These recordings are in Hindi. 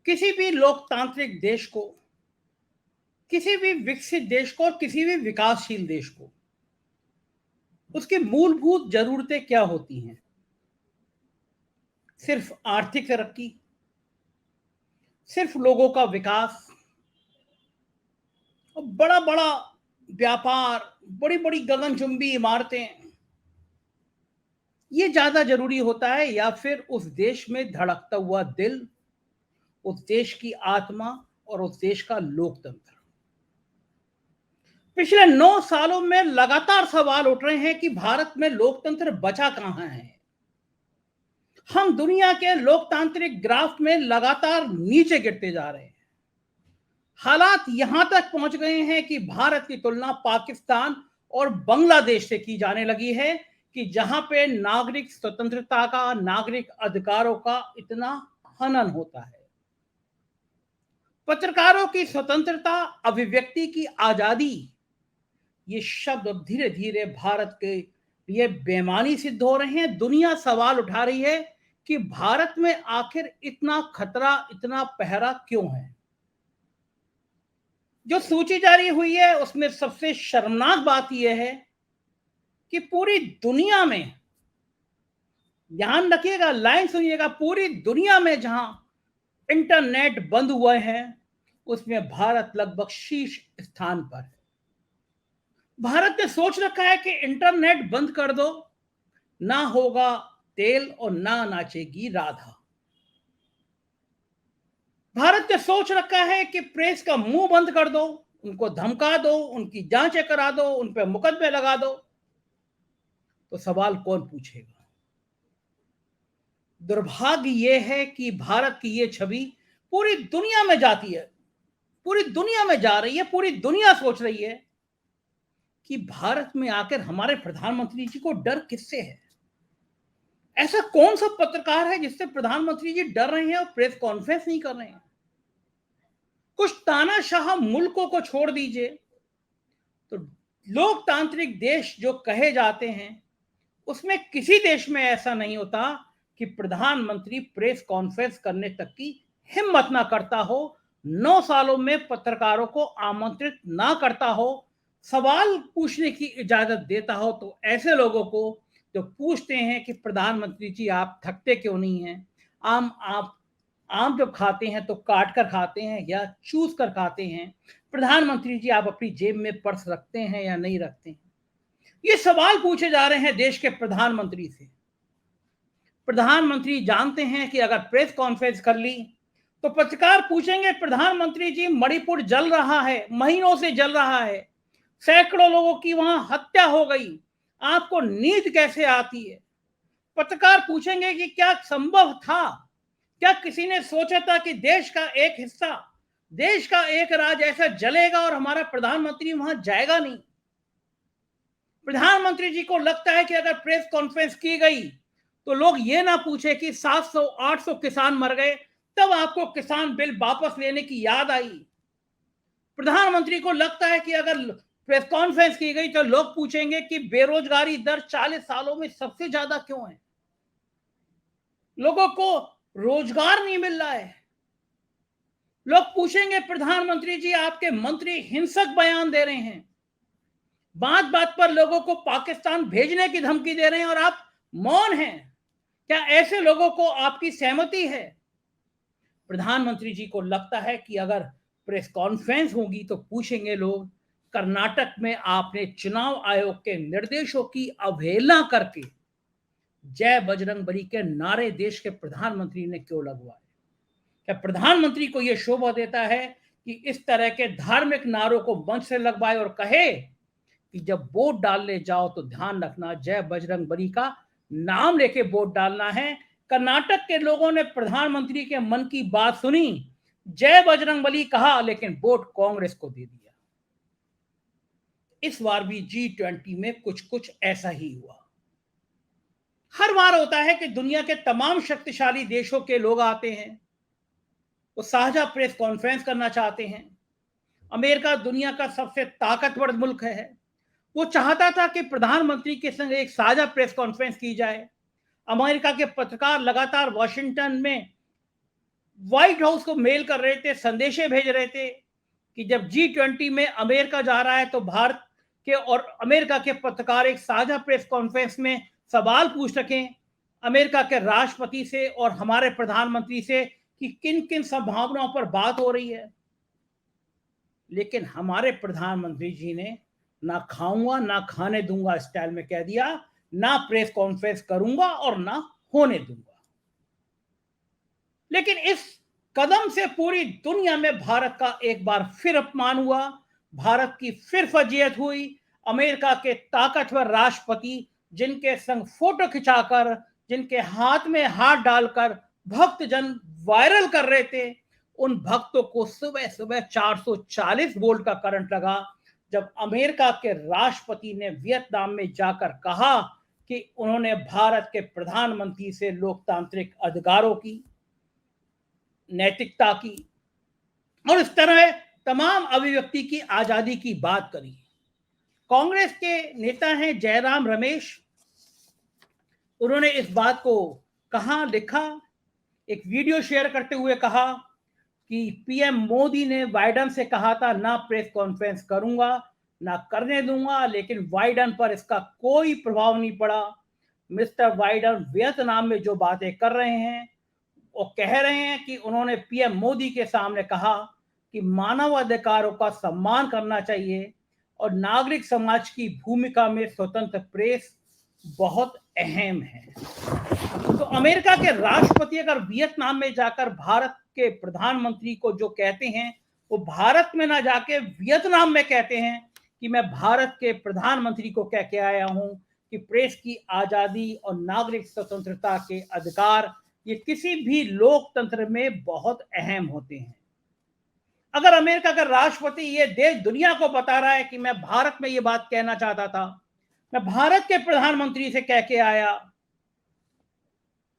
किसी भी लोकतांत्रिक देश को, किसी भी विकसित देश को और किसी भी विकासशील देश को उसकी मूलभूत जरूरतें क्या होती हैं? सिर्फ आर्थिक तरक्की, सिर्फ लोगों का विकास और बड़ा बड़ा व्यापार, बड़ी बड़ी गगनचुंबी इमारतें, ये ज्यादा जरूरी होता है या फिर उस देश में धड़कता हुआ दिल, उस देश की आत्मा और उस देश का लोकतंत्र? पिछले 9 सालों में लगातार सवाल उठ रहे हैं कि भारत में लोकतंत्र बचा कहां है। हम दुनिया के लोकतांत्रिक ग्राफ में लगातार नीचे गिरते जा रहे हैं। हालात यहां तक पहुंच गए हैं कि भारत की तुलना पाकिस्तान और बांग्लादेश से की जाने लगी है कि जहां पे नागरिक स्वतंत्रता का, नागरिक अधिकारों का इतना हनन होता है। पत्रकारों की स्वतंत्रता, अभिव्यक्ति की आजादी, ये शब्द अब धीरे धीरे भारत के लिए बेमानी सिद्ध हो रहे हैं। दुनिया सवाल उठा रही है कि भारत में आखिर इतना खतरा, इतना पहरा क्यों है। जो सूची जारी हुई है उसमें सबसे शर्मनाक बात यह है कि पूरी दुनिया में, ध्यान रखिएगा, लाइन सुनिएगा, पूरी दुनिया में जहां इंटरनेट बंद हुए हैं उसमें भारत लगभग शीर्ष स्थान पर है। भारत ने सोच रखा है कि इंटरनेट बंद कर दो, ना होगा तेल और ना नाचेगी राधा। भारत ने सोच रखा है कि प्रेस का मुंह बंद कर दो, उनको धमका दो, उनकी जांचें करा दो, उन पर मुकदमे लगा दो, तो सवाल कौन पूछेगा। दुर्भाग्य यह है कि भारत की यह छवि पूरी दुनिया में जाती है, पूरी दुनिया में जा रही है। पूरी दुनिया सोच रही है कि भारत में आकर हमारे प्रधानमंत्री जी को डर किससे है। ऐसा कौन सा पत्रकार है जिससे प्रधानमंत्री जी डर रहे हैं और प्रेस कॉन्फ्रेंस नहीं कर रहे हैं। कुछ तानाशाह मुल्कों को छोड़ दीजिए, तो लोकतांत्रिक देश जो कहे जाते हैं उसमें किसी देश में ऐसा नहीं होता कि प्रधानमंत्री प्रेस कॉन्फ्रेंस करने तक की हिम्मत ना करता हो, 9 सालों में पत्रकारों को आमंत्रित ना करता हो, सवाल पूछने की इजाजत देता हो। तो ऐसे लोगों को जो पूछते हैं कि प्रधानमंत्री जी आप थकते क्यों नहीं हैं, आप आम जब खाते हैं तो काट कर खाते हैं या चूस कर खाते हैं, प्रधानमंत्री जी आप अपनी जेब में पर्स रखते हैं या नहीं रखते हैं, ये सवाल पूछे जा रहे हैं देश के प्रधानमंत्री से। प्रधानमंत्री जानते हैं कि अगर प्रेस कॉन्फ्रेंस कर ली तो पत्रकार पूछेंगे प्रधानमंत्री जी मणिपुर जल रहा है, महीनों से जल रहा है, सैकड़ों लोगों की वहां हत्या हो गई, आपको नींद कैसे आती है। पत्रकार पूछेंगे कि क्या संभव था, क्या किसी ने सोचा था कि देश का एक हिस्सा, देश का एक राज्य ऐसा जलेगा और हमारा प्रधानमंत्री वहां जाएगा नहीं। प्रधानमंत्री जी को लगता है कि अगर प्रेस कॉन्फ्रेंस की गई तो लोग ये ना पूछे कि 700-800 किसान मर गए, तब आपको किसान बिल वापस लेने की याद आई। प्रधानमंत्री को लगता है कि अगर प्रेस कॉन्फ्रेंस की गई तो लोग पूछेंगे कि बेरोजगारी दर 40 सालों में सबसे ज्यादा क्यों है, लोगों को रोजगार नहीं मिल रहा है। लोग पूछेंगे प्रधानमंत्री जी आपके मंत्री हिंसक बयान दे रहे हैं, बात बात पर लोगों को पाकिस्तान भेजने की धमकी दे रहे हैं और आप मौन हैं, क्या ऐसे लोगों को आपकी सहमति है। प्रधानमंत्री जी को लगता है कि अगर प्रेस कॉन्फ्रेंस होगी तो पूछेंगे लोग कर्नाटक में आपने चुनाव आयोग के निर्देशों की अवहेलना करके जय बजरंगबली के नारे देश के प्रधानमंत्री ने क्यों लगवाए। क्या प्रधानमंत्री को यह शोभा देता है कि इस तरह के धार्मिक नारों को मंच से लगवाए और कहे कि जब वोट डालने जाओ तो ध्यान रखना जय बजरंगबली का नाम लेके वोट डालना है। कर्नाटक के लोगों ने प्रधानमंत्री के मन की बात सुनी, जय बजरंगबली कहा, लेकिन वोट कांग्रेस को दे दिया। इस बार भी G20 में कुछ कुछ ऐसा ही हुआ। हर बार होता है कि दुनिया के तमाम शक्तिशाली देशों के लोग आते हैं, वो साझा प्रेस कॉन्फ्रेंस करना चाहते हैं। अमेरिका दुनिया का सबसे ताकतवर मुल्क है, वो चाहता था कि प्रधानमंत्री के संग एक साझा प्रेस कॉन्फ्रेंस की जाए। अमेरिका के पत्रकार लगातार वॉशिंगटन में व्हाइट हाउस को मेल कर रहे थे, संदेशे भेज रहे थे कि जब G20 में अमेरिका जा रहा है तो भारत के और अमेरिका के पत्रकार एक साझा प्रेस कॉन्फ्रेंस में सवाल पूछ सकें अमेरिका के राष्ट्रपति से और हमारे प्रधानमंत्री से कि किन किन संभावनाओं पर बात हो रही है। लेकिन हमारे प्रधानमंत्री जी ने ना खाऊंगा ना खाने दूंगा स्टाइल में कह दिया, ना प्रेस कॉन्फ्रेंस करूंगा और ना होने दूंगा। लेकिन इस कदम से पूरी दुनिया में भारत का एक बार फिर अपमान हुआ, भारत की फिर फजीयत हुई। अमेरिका के ताकतवर राष्ट्रपति जिनके संग फोटो खिंचाकर, जिनके हाथ में हाथ डालकर भक्तजन वायरल कर रहे थे, उन भक्तों को सुबह सुबह 440 वोल्ट का करंट लगा जब अमेरिका के राष्ट्रपति ने वियतनाम में जाकर कहा कि उन्होंने भारत के प्रधानमंत्री से लोकतांत्रिक अधिकारों की, नैतिकता की और इस तरह तमाम अभिव्यक्ति की आजादी की बात करी। कांग्रेस के नेता हैं जयराम रमेश, उन्होंने इस बात को कहा, लिखा, एक वीडियो शेयर करते हुए कहा कि पीएम मोदी ने बाइडेन से कहा था ना प्रेस कॉन्फ्रेंस करूंगा ना करने दूंगा, लेकिन बाइडेन पर इसका कोई प्रभाव नहीं पड़ा। मिस्टर बाइडेन वियतनाम में जो बातें कर रहे हैं वो कह रहे हैं कि उन्होंने पीएम मोदी के सामने कहा कि मानवाधिकारों का सम्मान करना चाहिए और नागरिक समाज की भूमिका में स्वतंत्र प्रेस बहुत अहम है। तो अमेरिका के राष्ट्रपति अगर वियतनाम में जाकर भारत के प्रधानमंत्री को जो कहते हैं वो भारत में ना जाके वियतनाम में कहते हैं कि मैं भारत के प्रधानमंत्री को कह के आया हूं कि प्रेस की आजादी और नागरिक स्वतंत्रता के अधिकार ये किसी भी लोकतंत्र में बहुत अहम होते हैं। अगर अमेरिका का राष्ट्रपति ये देश दुनिया को बता रहा है कि मैं भारत में ये बात कहना चाहता था, मैं भारत के प्रधानमंत्री से कह के आया,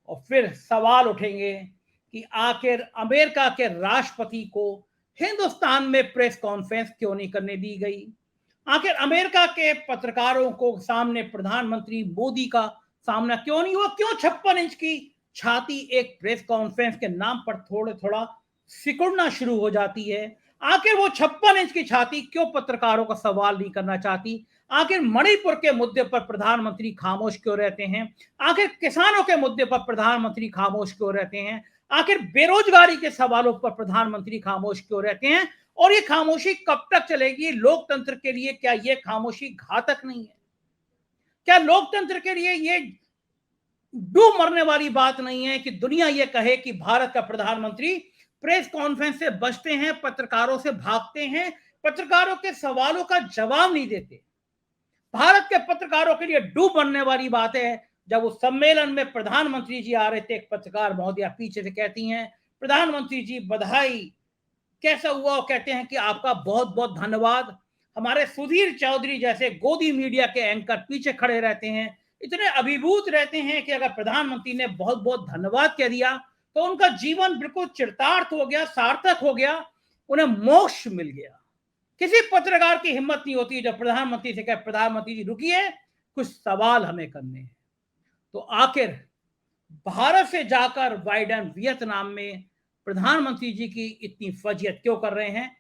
और फिर सवाल उठेंगे कि आखिर अमेरिका के राष्ट्रपति को हिंदुस्तान में प्रेस कॉन्फ्रेंस क्यों नहीं करने दी गई, आखिर अमेरिका के पत्रकारों को सामने प्रधानमंत्री मोदी का सामना क्यों नहीं हुआ, क्यों 56 इंच की छाती एक प्रेस कॉन्फ्रेंस के नाम पर थोड़ा थोड़ा सिकुड़ना शुरू हो जाती है। आखिर वो 56 इंच की छाती क्यों पत्रकारों का सवाल नहीं करना चाहती, आखिर मणिपुर के मुद्दे पर प्रधानमंत्री खामोश क्यों रहते हैं, आखिर किसानों के मुद्दे पर प्रधानमंत्री खामोश क्यों रहते हैं, आखिर बेरोजगारी के सवालों पर प्रधानमंत्री खामोश क्यों रहते हैं, और ये खामोशी कब तक चलेगी लोकतंत्र के लिए? क्या ये खामोशी घातक नहीं है? क्या लोकतंत्र के लिए ये डूब मरने वाली बात नहीं है कि दुनिया ये कहे कि भारत का प्रधानमंत्री प्रेस कॉन्फ्रेंस से बचते हैं, पत्रकारों से भागते हैं, पत्रकारों के सवालों का जवाब नहीं देते? भारत के पत्रकारों के लिए डूब मरने वाली बात है जब उस सम्मेलन में प्रधानमंत्री जी आ रहे थे, एक पत्रकार महोदया पीछे से कहती हैं प्रधानमंत्री जी बधाई, कैसा हुआ? और कहते हैं कि आपका बहुत बहुत धन्यवाद। हमारे सुधीर चौधरी जैसे गोदी मीडिया के एंकर पीछे खड़े रहते हैं, इतने अभिभूत रहते हैं कि अगर प्रधानमंत्री ने बहुत बहुत धन्यवाद कह दिया तो उनका जीवन बिल्कुल चरितार्थ हो गया, सार्थक हो गया, उन्हें मोक्ष मिल गया। किसी पत्रकार की हिम्मत नहीं होती जब प्रधानमंत्री से कहे प्रधानमंत्री जी रुकिए, कुछ सवाल हमें करने हैं। तो आखिर भारत से जाकर बाइडेन वियतनाम में प्रधानमंत्री जी की इतनी फजीयत क्यों कर रहे हैं?